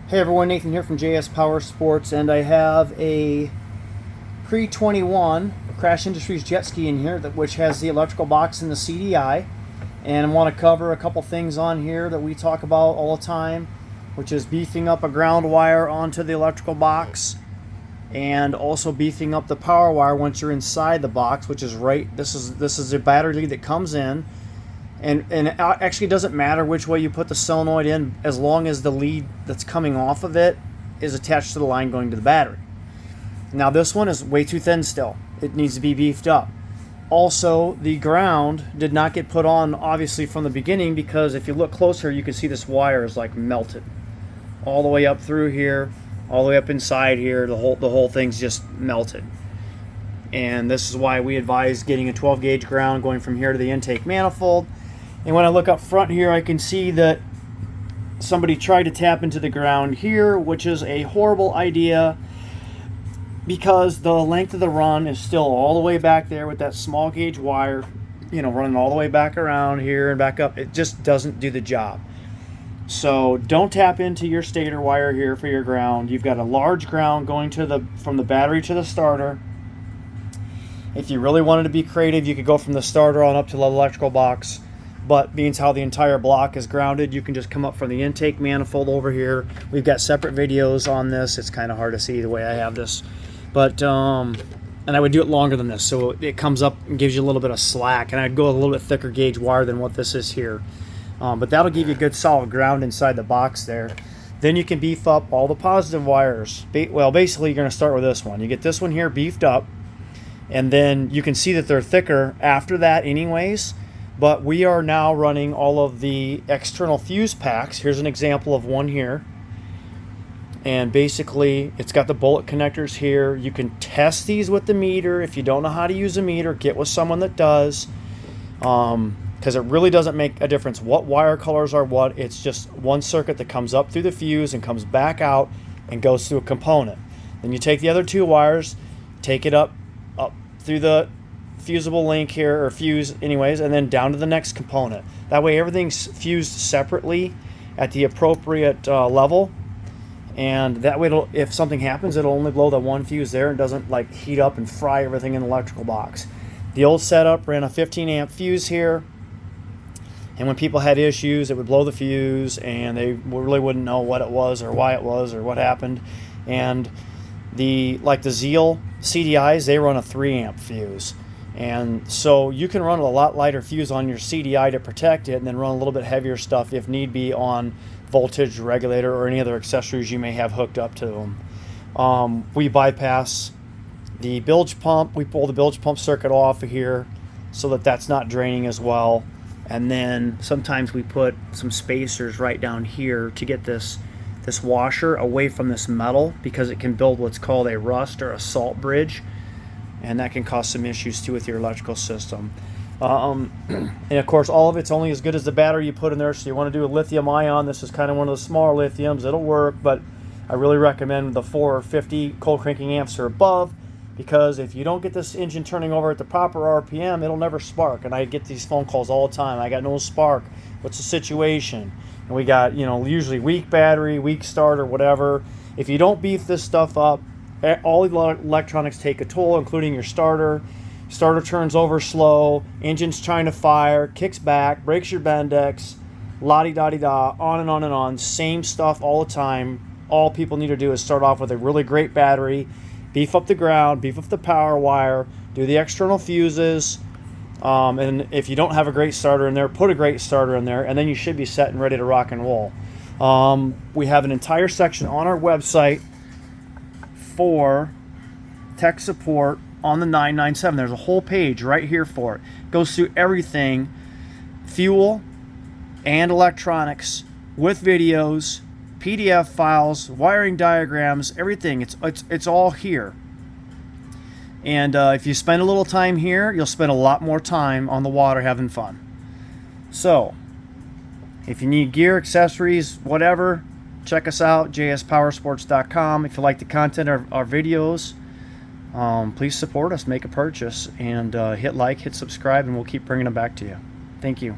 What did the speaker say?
Hey everyone, Nathan here from JS Powersports, and I have a pre-21 Krash Industries jet ski in here, which has the electrical box and the CDI. And I want to cover a couple things on here that we talk about all the time, which is beefing up a ground wire onto the electrical box, and also beefing up the power wire once you're inside the box, which is right. This is the battery lead that comes in. And it actually doesn't matter which way you put the solenoid in, as long as the lead that's coming off of it is attached to the line going to the battery. Now this one is way too thin still. It needs to be beefed up. Also, the ground did not get put on obviously from the beginning, because if you look closer you can see this wire is like melted all the way up through here, all the way up inside here. The whole thing's just melted. And this is why we advise getting a 12 gauge ground going from here to the intake manifold. And when I look up front here, I can see that somebody tried to tap into the ground here, which is a horrible idea, because the length of the run is still all the way back there with that small gauge wire, running all the way back around here and back up. It just doesn't do the job. So don't tap into your stator wire here for your ground. You've got a large ground going from the battery to the starter. If you really wanted to be creative, you could go from the starter on up to the electrical box. But being how the entire block is grounded, you can just come up from the intake manifold over here. We've got separate videos on this. It's kind of hard to see the way I have this. But, and I would do it longer than this, so it comes up and gives you a little bit of slack. And I'd go a little bit thicker gauge wire than what this is here. But that'll give you a good solid ground inside the box there. Then you can beef up all the positive wires. Well, basically you're going to start with this one. You get this one here beefed up. And then you can see that they're thicker after that anyways. But we are now running all of the external fuse packs. Here's an example of one here. And basically, it's got the bullet connectors here. You can test these with the meter. If you don't know how to use a meter, get with someone that does. Because it really doesn't make a difference what wire colors are what. It's just one circuit that comes up through the fuse and comes back out and goes through a component. Then you take the other two wires, take it up through the fusible link here, or fuse anyways, and then down to the next component. That way everything's fused separately at the appropriate level, and that way if something happens, it'll only blow the one fuse there and doesn't like heat up and fry everything in the electrical box. The old setup ran a 15 amp fuse here, and when people had issues, it would blow the fuse and they really wouldn't know what it was or why it was or what happened. And the Zeal CDIs, they run a 3 amp fuse. And so you can run a lot lighter fuse on your CDI to protect it, and then run a little bit heavier stuff if need be on voltage regulator or any other accessories you may have hooked up to them. We bypass the bilge pump. We pull the bilge pump circuit off of here so that that's not draining as well. And then sometimes we put some spacers right down here to get this washer away from this metal, because it can build what's called a rust or a salt bridge. And that can cause some issues too with your electrical system. And of course, all of it's only as good as the battery you put in there. So you want to do a lithium ion. This is kind of one of the smaller lithiums. It'll work, but I really recommend the 450 cold cranking amps or above, because if you don't get this engine turning over at the proper RPM, it'll never spark. And I get these phone calls all the time. I got no spark. What's the situation? And we got, usually weak battery, weak starter, whatever. If you don't beef this stuff up, all the electronics take a toll, including your starter. Starter turns over slow, engine's trying to fire, kicks back, breaks your Bendix, la-di-da-di-da, on and on and on. Same stuff all the time. All people need to do is start off with a really great battery, beef up the ground, beef up the power wire, do the external fuses, and if you don't have a great starter in there, put a great starter in there, and then you should be set and ready to rock and roll. We have an entire section on our website for tech support on the 997. There's a whole page right here for it. Goes through everything, fuel and electronics, with videos, PDF files, wiring diagrams, everything. It's all here. And if you spend a little time here, you'll spend a lot more time on the water having fun. So if you need gear, accessories, whatever, check us out, jspowersports.com. If you like the content of our videos, please support us, make a purchase, and hit like, hit subscribe, and we'll keep bringing them back to you. Thank you.